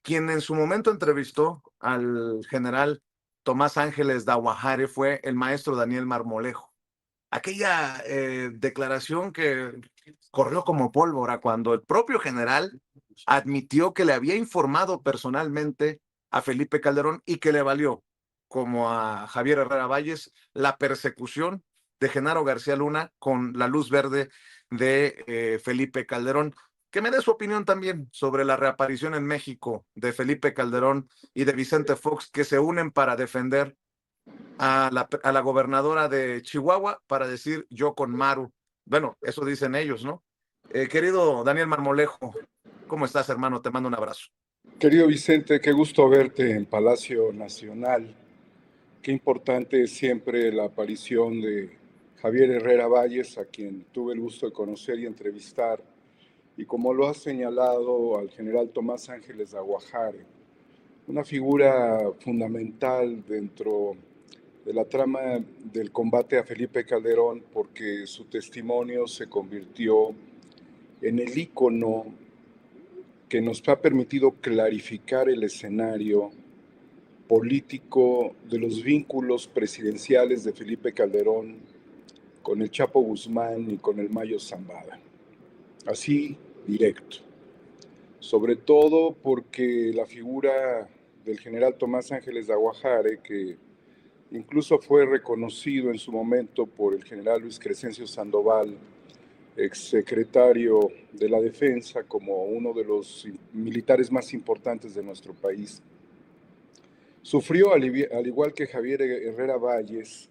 Quien en su momento entrevistó al general Tomás Ángeles de Aguajare fue el maestro Daniel Marmolejo. Aquella declaración que corrió como pólvora cuando el propio general admitió que le había informado personalmente a Felipe Calderón y que le valió, como a Javier Herrera Valles, la persecución de Genaro García Luna con la luz verde de Felipe Calderón. Que me dé su opinión también sobre la reaparición en México de Felipe Calderón y de Vicente Fox, que se unen para defender a la gobernadora de Chihuahua para decir yo con Maru. Bueno, eso dicen ellos, ¿no? Querido Daniel Marmolejo, ¿cómo estás, hermano? Te mando un abrazo. Querido Vicente, qué gusto verte en Palacio Nacional. Qué importante es siempre la aparición de Javier Herrera Valles, a quien tuve el gusto de conocer y entrevistar, y como lo ha señalado al general Tomás Ángeles de Aguajare, una figura fundamental dentro de la trama del combate a Felipe Calderón, porque su testimonio se convirtió en el ícono que nos ha permitido clarificar el escenario político de los vínculos presidenciales de Felipe Calderón con el Chapo Guzmán y con el Mayo Zambada. Así, directo. Sobre todo porque la figura del general Tomás Ángeles de Aguajare, que incluso fue reconocido en su momento por el general Luis Crescencio Sandoval, exsecretario de la Defensa, como uno de los militares más importantes de nuestro país, sufrió, al igual que Javier Herrera Valles,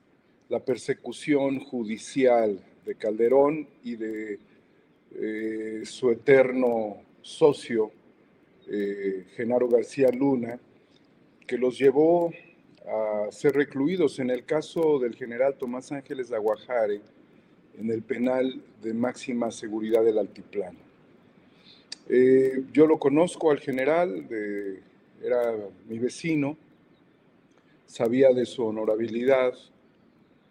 la persecución judicial de Calderón y de su eterno socio, Genaro García Luna, que los llevó a ser recluidos. En el caso del general Tomás Ángeles de Aguajare, en el penal de máxima seguridad del Altiplano. Yo lo conozco al general, era mi vecino, sabía de su honorabilidad,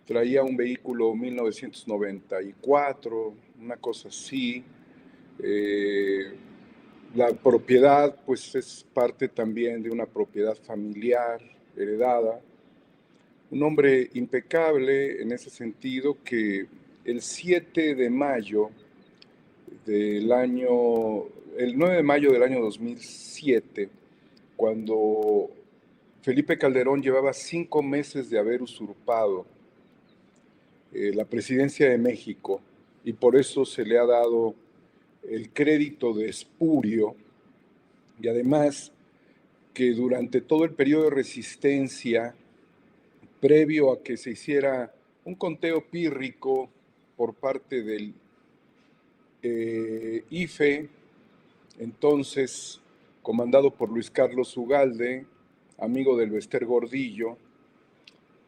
traía un vehículo 1994, una cosa así. La propiedad, pues, es parte también de una propiedad familiar, heredada. Un hombre impecable en ese sentido, que el 7 de mayo del año, el 9 de mayo del año 2007, cuando Felipe Calderón llevaba 5 meses de haber usurpado la presidencia de México, y por eso se le ha dado el crédito de espurio, y además que durante todo el periodo de resistencia, previo a que se hiciera un conteo pírrico por parte del IFE, entonces comandado por Luis Carlos Ugalde, amigo del Bester Gordillo,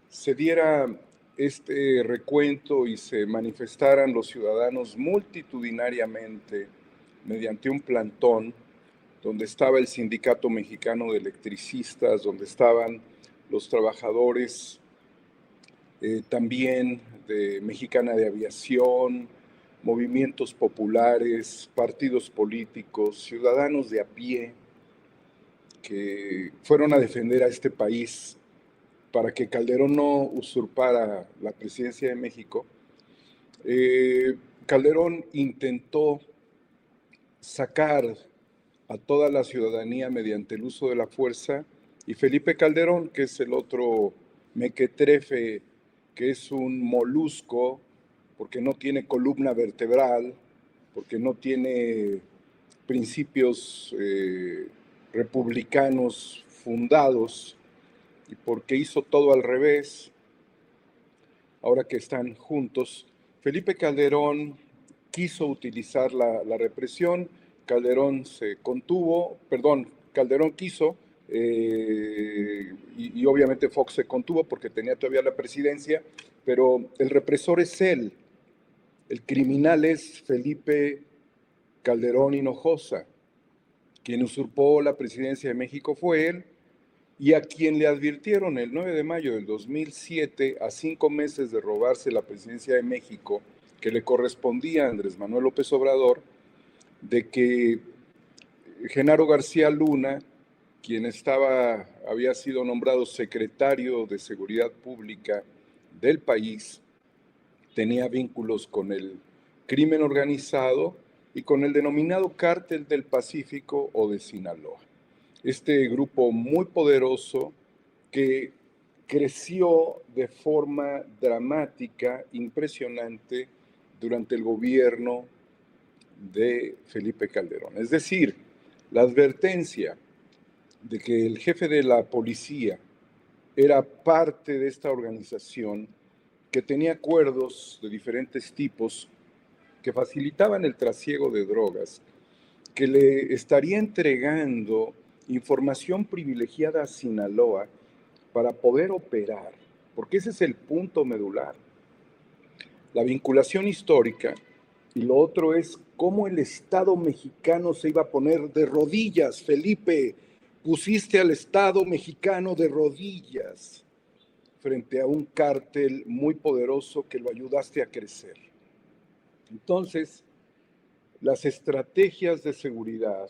se diera este recuento y se manifestaran los ciudadanos multitudinariamente mediante un plantón donde estaba el Sindicato Mexicano de Electricistas, donde estaban los trabajadores también de Mexicana de Aviación, movimientos populares, partidos políticos, ciudadanos de a pie que fueron a defender a este país para que Calderón no usurpara la presidencia de México. Calderón intentó sacar a toda la ciudadanía mediante el uso de la fuerza, y Felipe Calderón, que es el otro mequetrefe, que es un molusco, porque no tiene columna vertebral, porque no tiene principios republicanos fundados, y porque hizo todo al revés, ahora que están juntos, Felipe Calderón quiso utilizar la represión. Calderón se contuvo, Calderón quiso, y obviamente Fox se contuvo porque tenía todavía la presidencia, pero el represor es él, el criminal es Felipe Calderón Hinojosa. Quien usurpó la presidencia de México fue él, y a quien le advirtieron el 9 de mayo del 2007, a 5 meses de robarse la presidencia de México, que le correspondía a Andrés Manuel López Obrador, de que Genaro García Luna quien había sido nombrado secretario de Seguridad Pública del país, tenía vínculos con el crimen organizado y con el denominado Cártel del Pacífico o de Sinaloa. Este grupo muy poderoso que creció de forma dramática, impresionante, durante el gobierno de Felipe Calderón. Es decir, la advertencia de que el jefe de la policía era parte de esta organización que tenía acuerdos de diferentes tipos que facilitaban el trasiego de drogas, que le estaría entregando información privilegiada a Sinaloa para poder operar, porque ese es el punto medular. La vinculación histórica, y lo otro es cómo el Estado mexicano se iba a poner de rodillas. Felipe, pusiste al Estado mexicano de rodillas frente a un cártel muy poderoso que lo ayudaste a crecer. Entonces, las estrategias de seguridad,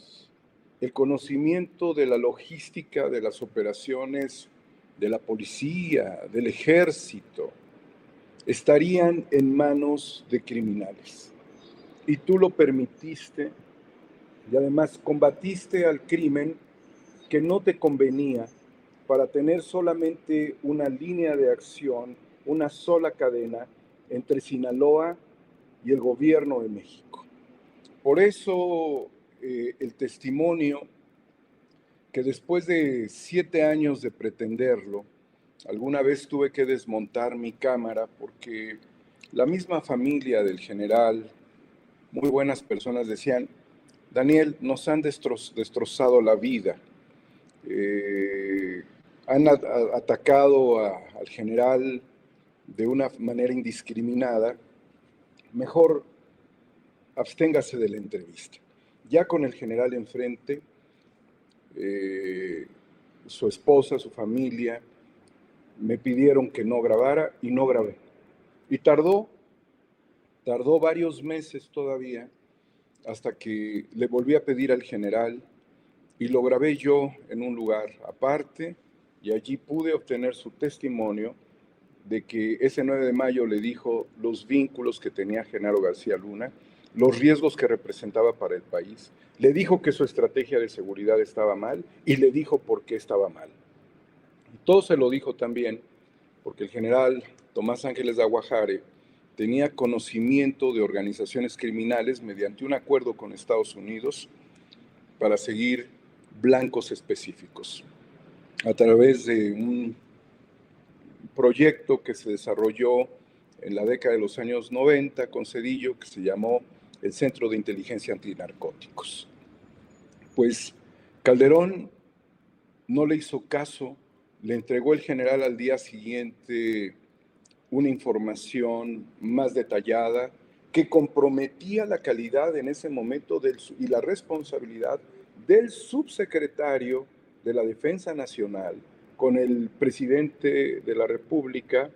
el conocimiento de la logística de las operaciones de la policía, del ejército, estarían en manos de criminales. Y tú lo permitiste y además combatiste al crimen que no te convenía para tener solamente una línea de acción, una sola cadena entre Sinaloa y el gobierno de México. Por eso el testimonio que después de 7 años de pretenderlo, alguna vez tuve que desmontar mi cámara porque la misma familia del general, muy buenas personas, decían: Daniel, nos han destrozado la vida. Han atacado al general de una manera indiscriminada. Mejor absténgase de la entrevista. Ya con el general enfrente, su esposa, su familia, me pidieron que no grabara y no grabé. Y tardó varios meses todavía hasta que le volví a pedir al general y lo grabé yo en un lugar aparte y allí pude obtener su testimonio de que ese 9 de mayo le dijo los vínculos que tenía Genaro García Luna, los riesgos que representaba para el país, le dijo que su estrategia de seguridad estaba mal y le dijo por qué estaba mal. Y todo se lo dijo también porque el general Tomás Ángeles de Aguajare tenía conocimiento de organizaciones criminales mediante un acuerdo con Estados Unidos para seguir blancos específicos a través de un proyecto que se desarrolló en la década de los años 90 con Cedillo, que se llamó el Centro de Inteligencia Antinarcóticos. Pues Calderón no le hizo caso, le entregó el general al día siguiente una información más detallada que comprometía la calidad en ese momento y la responsabilidad del subsecretario de la Defensa Nacional con el presidente de la República,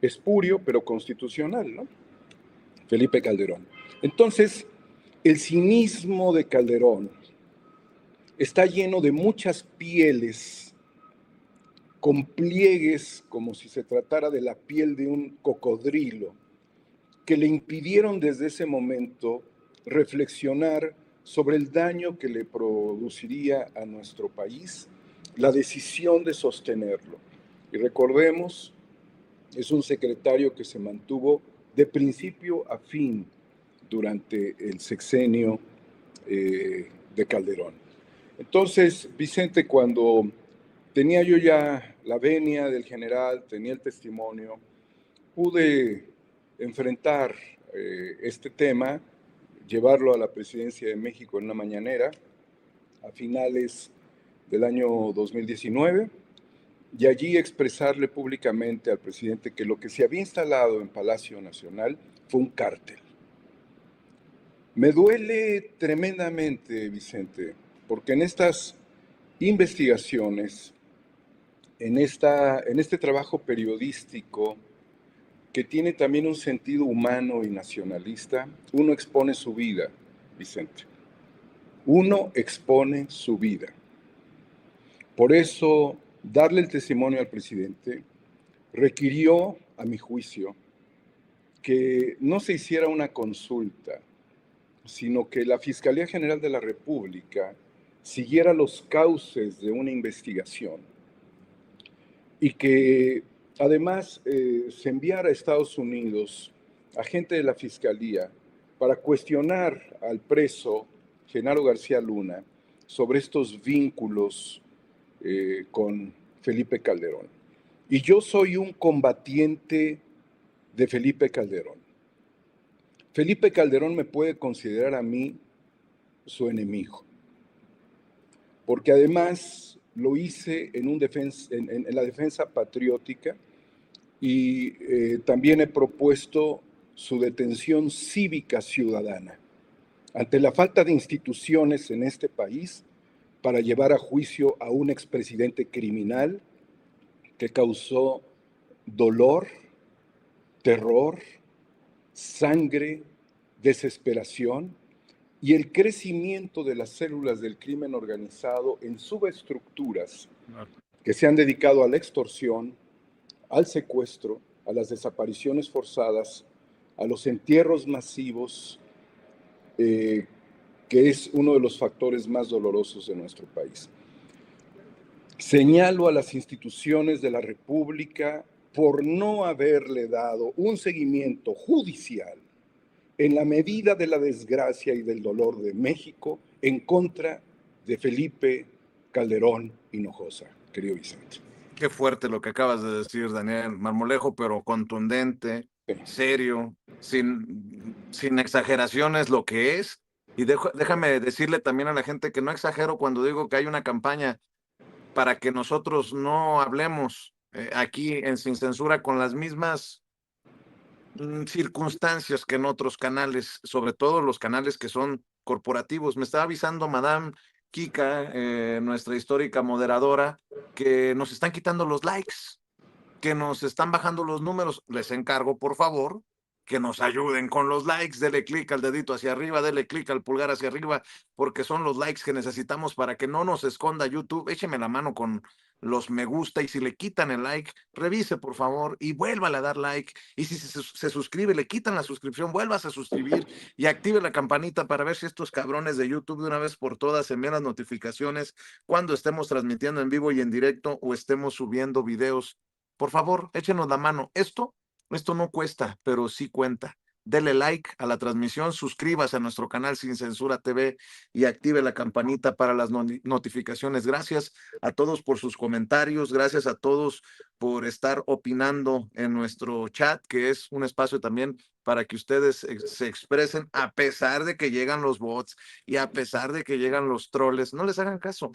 espurio pero constitucional, ¿no? Felipe Calderón. Entonces, el cinismo de Calderón está lleno de muchas pieles con pliegues como si se tratara de la piel de un cocodrilo, que le impidieron desde ese momento reflexionar sobre el daño que le produciría a nuestro país la decisión de sostenerlo. Y recordemos, es un secretario que se mantuvo de principio a fin durante el sexenio de Calderón. Entonces, Vicente, cuando tenía yo ya la venia del general, tenía el testimonio, pude enfrentar este tema, llevarlo a la presidencia de México en una mañanera a finales del año 2019 y allí expresarle públicamente al presidente que lo que se había instalado en Palacio Nacional fue un cártel. Me duele tremendamente, Vicente, porque en estas investigaciones, en este trabajo periodístico que tiene también un sentido humano y nacionalista, uno expone su vida, Vicente. Uno expone su vida. Por eso, darle el testimonio al presidente requirió, a mi juicio, que no se hiciera una consulta, sino que la Fiscalía General de la República siguiera los cauces de una investigación y que además se enviara a Estados Unidos a gente de la Fiscalía para cuestionar al preso Genaro García Luna sobre estos vínculos con Felipe Calderón. Y yo soy un combatiente de Felipe Calderón. Felipe Calderón me puede considerar a mí su enemigo, porque además lo hice en la defensa patriótica y también he propuesto su detención cívica ciudadana ante la falta de instituciones en este país para llevar a juicio a un expresidente criminal que causó dolor, terror, sangre, desesperación y el crecimiento de las células del crimen organizado en subestructuras que se han dedicado a la extorsión, al secuestro, a las desapariciones forzadas, a los entierros masivos, que es uno de los factores más dolorosos de nuestro país. Señalo a las instituciones de la República por no haberle dado un seguimiento judicial en la medida de la desgracia y del dolor de México en contra de Felipe Calderón Hinojosa, querido Vicente. Qué fuerte lo que acabas de decir, Daniel Marmolejo, pero contundente, serio, sin exageraciones lo que es. Y déjame decirle también a la gente que no exagero cuando digo que hay una campaña para que nosotros no hablemos aquí en Sin Censura con las mismas circunstancias que en otros canales, sobre todo los canales que son corporativos. Me estaba avisando Madame Kika, nuestra histórica moderadora, que nos están quitando los likes, que nos están bajando los números. Les encargo, por favor, que nos ayuden con los likes. Dele clic al dedito hacia arriba, dele clic al pulgar hacia arriba, porque son los likes que necesitamos para que no nos esconda YouTube. Écheme la mano con los me gusta y si le quitan el like, revise por favor y vuélvale a dar like. Y si se suscribe, le quitan la suscripción, vuelvas a suscribir y active la campanita para ver si estos cabrones de YouTube de una vez por todas envían las notificaciones cuando estemos transmitiendo en vivo y en directo o estemos subiendo videos. Por favor, échenos la mano. Esto no cuesta, pero sí cuenta. Dele like a la transmisión, suscríbase a nuestro canal Sin Censura TV y active la campanita para las notificaciones. Gracias a todos por sus comentarios, gracias a todos por estar opinando en nuestro chat, que es un espacio también para que ustedes se expresen, a pesar de que llegan los bots y a pesar de que llegan los troles. No les hagan caso,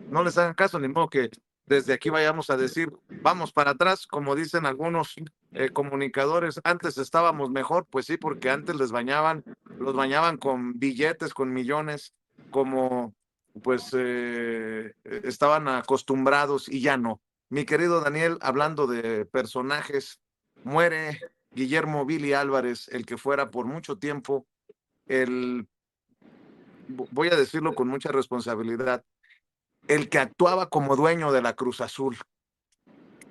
no les hagan caso, ni modo que desde aquí vayamos a decir, vamos para atrás, como dicen algunos comunicadores, antes estábamos mejor, pues sí, porque antes los bañaban con billetes, con millones, como pues estaban acostumbrados y ya no. Mi querido Daniel, hablando de personajes, muere Guillermo Billy Álvarez, el que fuera por mucho tiempo voy a decirlo con mucha responsabilidad, el que actuaba como dueño de la Cruz Azul.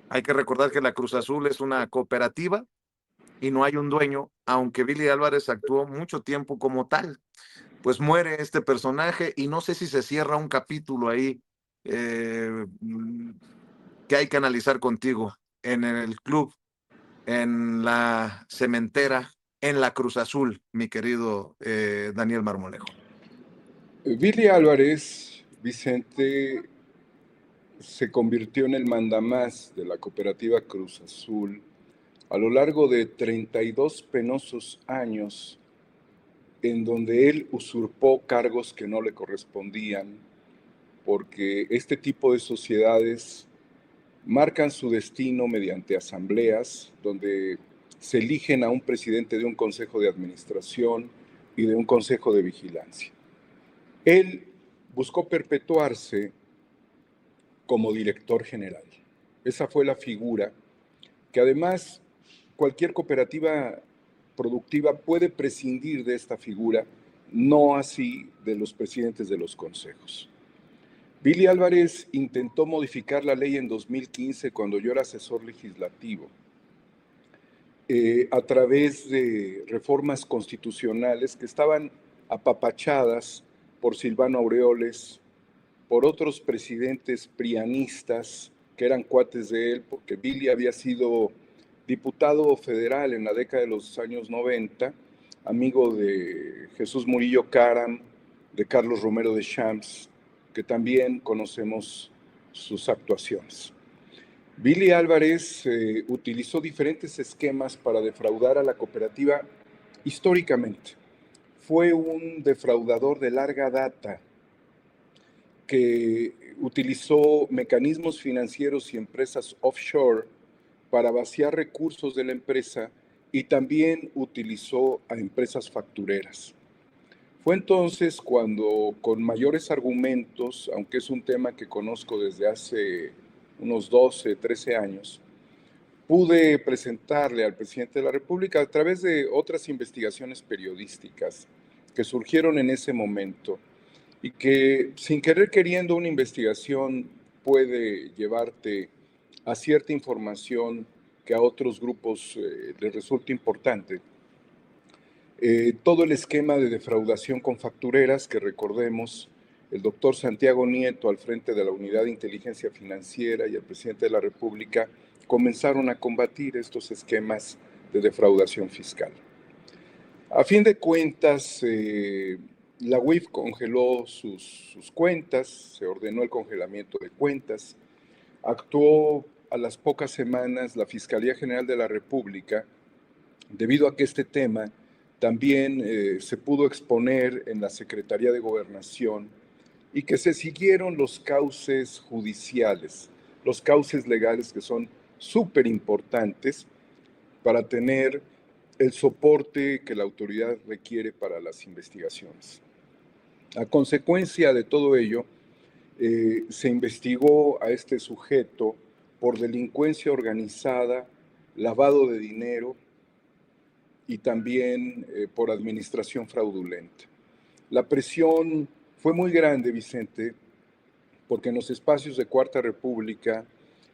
Hay que recordar que la Cruz Azul es una cooperativa y no hay un dueño, aunque Billy Álvarez actuó mucho tiempo como tal. Pues muere este personaje y no sé si se cierra un capítulo ahí que hay que analizar contigo en el club, en la cementera, en la Cruz Azul, mi querido Daniel Marmolejo. Billy Álvarez, Vicente, se convirtió en el mandamás de la cooperativa Cruz Azul a lo largo de 32 penosos años en donde él usurpó cargos que no le correspondían, porque este tipo de sociedades marcan su destino mediante asambleas donde se eligen a un presidente de un consejo de administración y de un consejo de vigilancia. Él buscó perpetuarse como director general. Esa fue la figura que además cualquier cooperativa productiva puede prescindir de esta figura, no así de los presidentes de los consejos. Billy Álvarez intentó modificar la ley en 2015 cuando yo era asesor legislativo, a través de reformas constitucionales que estaban apapachadas por Silvano Aureoles, por otros presidentes prianistas que eran cuates de él, porque Billy había sido diputado federal en la década de los años 90, amigo de Jesús Murillo Caram, de Carlos Romero de Champs, que también conocemos sus actuaciones. Billy Álvarez utilizó diferentes esquemas para defraudar a la cooperativa históricamente. Fue un defraudador de larga data que utilizó mecanismos financieros y empresas offshore para vaciar recursos de la empresa y también utilizó a empresas factureras. Fue entonces cuando, con mayores argumentos, aunque es un tema que conozco desde hace unos 12, 13 años, pude presentarle al presidente de la República a través de otras investigaciones periodísticas que surgieron en ese momento y que, sin querer queriendo, una investigación puede llevarte a cierta información que a otros grupos les resulta importante. Todo el esquema de defraudación con factureras, que recordemos, el doctor Santiago Nieto al frente de la Unidad de Inteligencia Financiera y el presidente de la República comenzaron a combatir estos esquemas de defraudación fiscal. A fin de cuentas, la UIF congeló sus cuentas, se ordenó el congelamiento de cuentas, actuó a las pocas semanas la Fiscalía General de la República, debido a que este tema también se pudo exponer en la Secretaría de Gobernación y que se siguieron los cauces judiciales, los cauces legales que son súper importantes para tener el soporte que la autoridad requiere para las investigaciones. A consecuencia de todo ello, se investigó a este sujeto por delincuencia organizada, lavado de dinero y también por administración fraudulenta. La presión fue muy grande, Vicente, porque en los espacios de Cuarta República,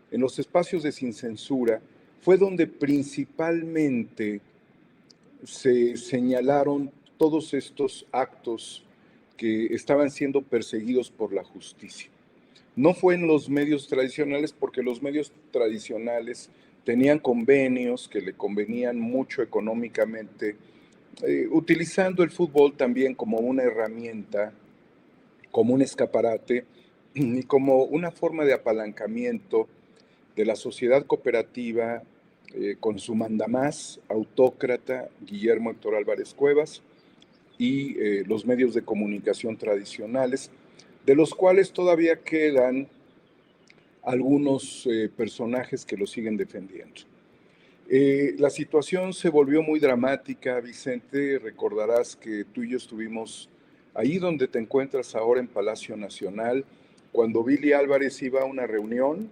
en los espacios de Sin Censura, fue donde principalmente se señalaron todos estos actos que estaban siendo perseguidos por la justicia. No fue en los medios tradicionales, porque los medios tradicionales tenían convenios que le convenían mucho económicamente, utilizando el fútbol también como una herramienta, como un escaparate y como una forma de apalancamiento de la sociedad cooperativa con su mandamás autócrata Guillermo Héctor Álvarez Cuevas y los medios de comunicación tradicionales, de los cuales todavía quedan algunos personajes que lo siguen defendiendo. La situación se volvió muy dramática, Vicente. Recordarás que tú y yo estuvimos ahí donde te encuentras ahora en Palacio Nacional, cuando Billy Álvarez iba a una reunión,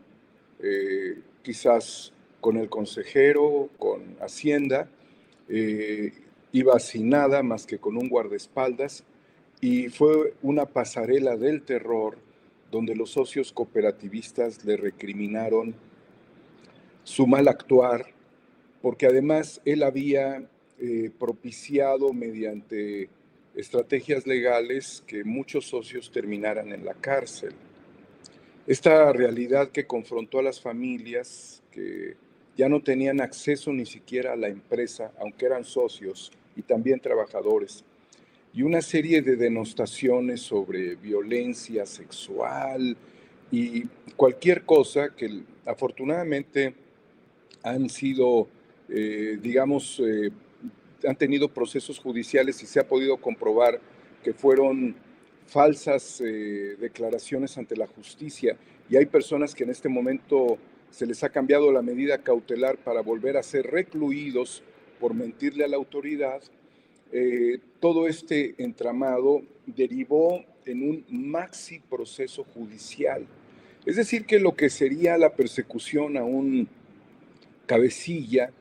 quizás con el consejero, con Hacienda, iba sin nada más que con un guardaespaldas, y fue una pasarela del terror donde los socios cooperativistas le recriminaron su mal actuar, porque además él había propiciado mediante estrategias legales que muchos socios terminaran en la cárcel. Esta realidad que confrontó a las familias que ya no tenían acceso ni siquiera a la empresa, aunque eran socios y también trabajadores, y una serie de denostaciones sobre violencia sexual y cualquier cosa que afortunadamente han sido, han tenido procesos judiciales y se ha podido comprobar que fueron falsas declaraciones ante la justicia, y hay personas que en este momento se les ha cambiado la medida cautelar para volver a ser recluidos por mentirle a la autoridad. Todo este entramado derivó en un maxi proceso judicial. Es decir, que lo que sería la persecución a un cabecilla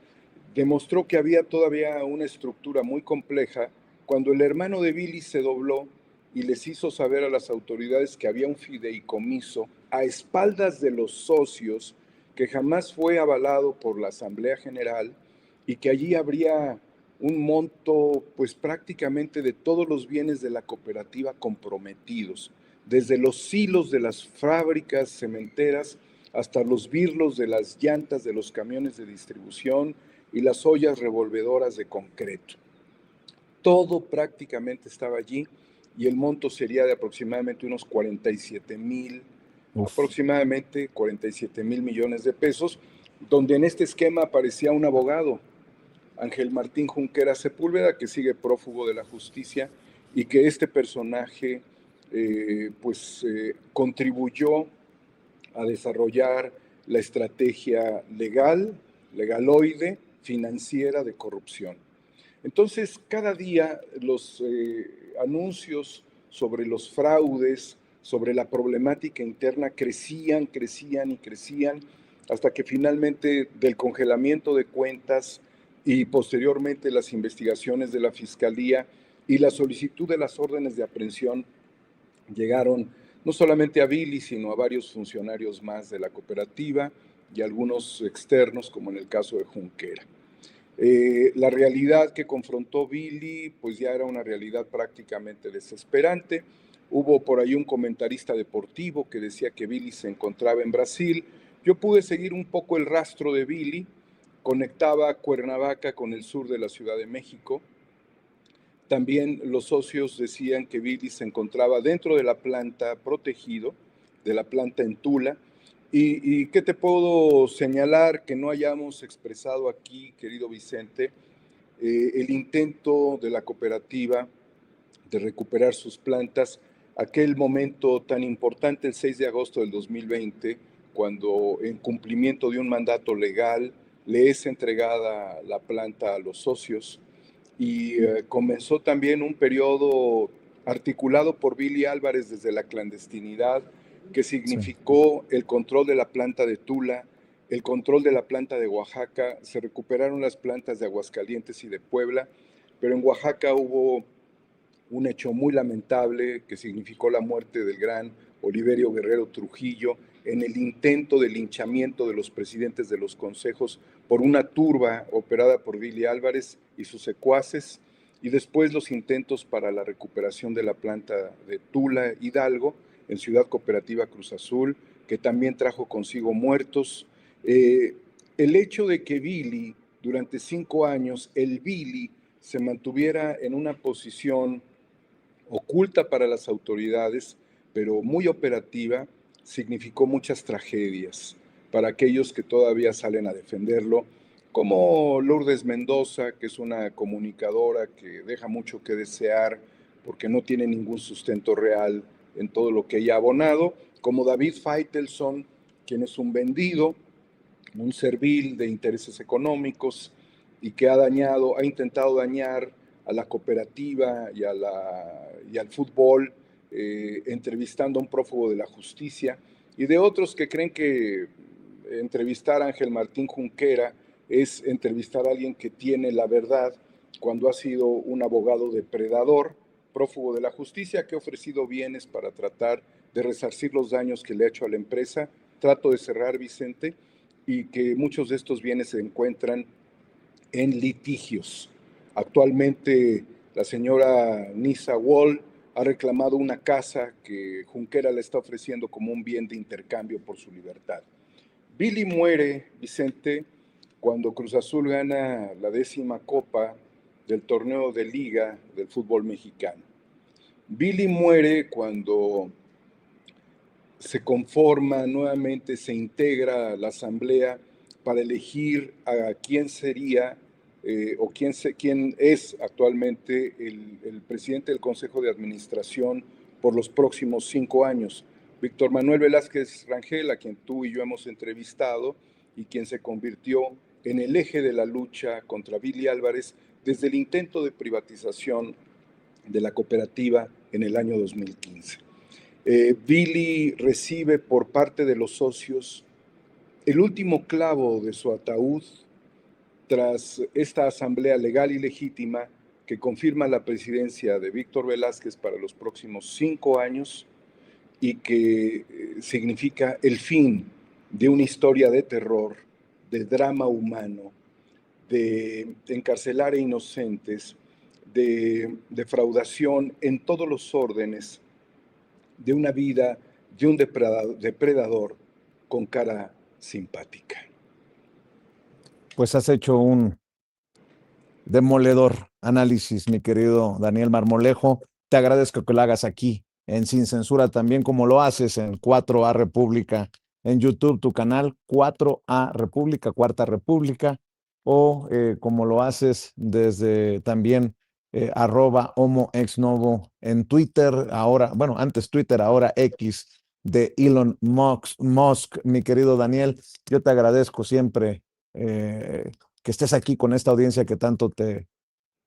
demostró que había todavía una estructura muy compleja cuando el hermano de Billy se dobló y les hizo saber a las autoridades que había un fideicomiso a espaldas de los socios que jamás fue avalado por la Asamblea General y que allí habría un monto pues prácticamente de todos los bienes de la cooperativa comprometidos, desde los silos de las fábricas cementeras hasta los birlos de las llantas de los camiones de distribución y las ollas revolvedoras de concreto. Todo prácticamente estaba allí y el monto sería de aproximadamente unos 47 mil millones de pesos, donde en este esquema aparecía un abogado, Ángel Martín Junquera Sepúlveda, que sigue prófugo de la justicia y que este personaje contribuyó a desarrollar la estrategia legaloide, financiera de corrupción. Entonces, cada día los anuncios sobre los fraudes, sobre la problemática interna crecían hasta que finalmente del congelamiento de cuentas y posteriormente las investigaciones de la Fiscalía y la solicitud de las órdenes de aprehensión llegaron no solamente a Billy, sino a varios funcionarios más de la cooperativa y algunos externos, como en el caso de Junquera. La realidad que confrontó Billy, pues ya era una realidad prácticamente desesperante. Hubo por ahí un comentarista deportivo que decía que Billy se encontraba en Brasil. Yo pude seguir un poco el rastro de Billy, conectaba Cuernavaca con el sur de la Ciudad de México. También los socios decían que Billy se encontraba dentro de la planta protegido, de la planta en Tula. ¿Y qué te puedo señalar que no hayamos expresado aquí, querido Vicente? El intento de la cooperativa de recuperar sus plantas, aquel momento tan importante, el 6 de agosto del 2020, cuando en cumplimiento de un mandato legal le es entregada la planta a los socios y comenzó también un periodo articulado por Billy Álvarez desde la clandestinidad, que significó el control de la planta de Tula, el control de la planta de Oaxaca, se recuperaron las plantas de Aguascalientes y de Puebla, pero en Oaxaca hubo un hecho muy lamentable que significó la muerte del gran Oliverio Guerrero Trujillo en el intento de linchamiento de los presidentes de los consejos por una turba operada por Billy Álvarez y sus secuaces, y después los intentos para la recuperación de la planta de Tula Hidalgo en Ciudad Cooperativa Cruz Azul, que también trajo consigo muertos. El hecho de que Billy, durante 5 años, el Billy se mantuviera en una posición oculta para las autoridades, pero muy operativa, significó muchas tragedias para aquellos que todavía salen a defenderlo, como Lourdes Mendoza, que es una comunicadora que deja mucho que desear porque no tiene ningún sustento real en todo lo que ella ha abonado, como David Feitelson, quien es un vendido, un servil de intereses económicos y que ha intentado dañar a la cooperativa y al fútbol, entrevistando a un prófugo de la justicia, y de otros que creen que entrevistar a Ángel Martín Junquera es entrevistar a alguien que tiene la verdad, cuando ha sido un abogado depredador, prófugo de la justicia, que ha ofrecido bienes para tratar de resarcir los daños que le ha hecho a la empresa. Trato de cerrar, Vicente, y que muchos de estos bienes se encuentran en litigios. Actualmente la señora Nisa Wall ha reclamado una casa que Junquera le está ofreciendo como un bien de intercambio por su libertad. Billy muere, Vicente, cuando Cruz Azul gana la 10ª copa del torneo de liga del fútbol mexicano. Billy muere cuando se conforma nuevamente, se integra la asamblea para elegir a quién sería quién es actualmente el presidente del Consejo de Administración por los próximos 5 años. Víctor Manuel Velázquez Rangel, a quien tú y yo hemos entrevistado y quien se convirtió en el eje de la lucha contra Billy Álvarez desde el intento de privatización de la cooperativa en el año 2015. Billy recibe por parte de los socios el último clavo de su ataúd tras esta asamblea legal y legítima que confirma la presidencia de Víctor Velázquez para los próximos 5 años y que significa el fin de una historia de terror, de drama humano, de encarcelar a inocentes, de defraudación en todos los órdenes, de una vida de un depredador con cara simpática. Pues has hecho un demoledor análisis, mi querido Daniel Marmolejo. Te agradezco que lo hagas aquí en Sin Censura, también como lo haces en 4A República, en YouTube, tu canal 4A República, Cuarta República, o como lo haces desde también @homoexnovo en Twitter, ahora, bueno, antes Twitter, ahora X, de Elon Musk. Mi querido Daniel, yo te agradezco siempre que estés aquí con esta audiencia que tanto te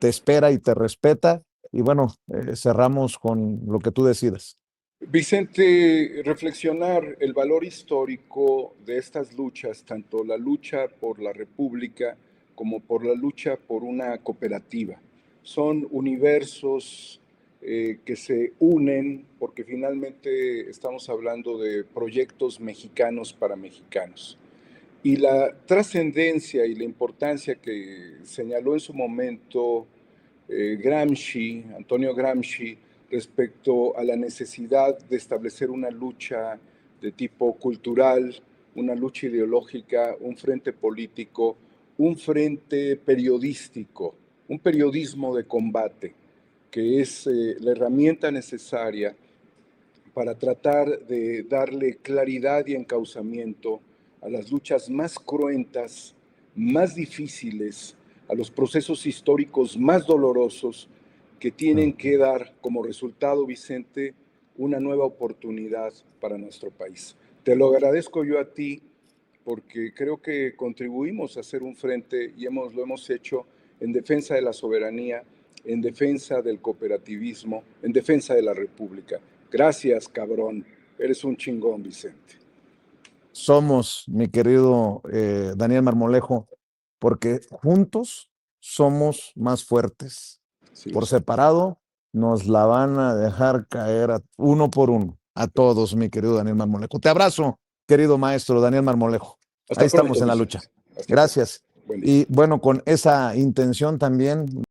espera y te respeta. Y bueno, cerramos con lo que tú decidas. Vicente, reflexionar el valor histórico de estas luchas, tanto la lucha por la República como por la lucha por una cooperativa. Son universos que se unen porque finalmente estamos hablando de proyectos mexicanos para mexicanos. Y la trascendencia y la importancia que señaló en su momento Gramsci, Antonio Gramsci, respecto a la necesidad de establecer una lucha de tipo cultural, una lucha ideológica, un frente político, un frente periodístico, un periodismo de combate, que es la herramienta necesaria para tratar de darle claridad y encauzamiento a las luchas más cruentas, más difíciles, a los procesos históricos más dolorosos que tienen que dar como resultado, Vicente, una nueva oportunidad para nuestro país. Te lo agradezco yo a ti porque creo que contribuimos a hacer un frente y lo hemos hecho en defensa de la soberanía, en defensa del cooperativismo, en defensa de la República. Gracias, cabrón. Eres un chingón, Vicente. Somos, mi querido Daniel Marmolejo, porque juntos somos más fuertes. Sí, por separado nos la van a dejar caer uno por uno, a todos, mi querido Daniel Marmolejo. Te abrazo, querido maestro Daniel Marmolejo. Ahí estamos en la lucha. Gracias. Y bueno, con esa intención también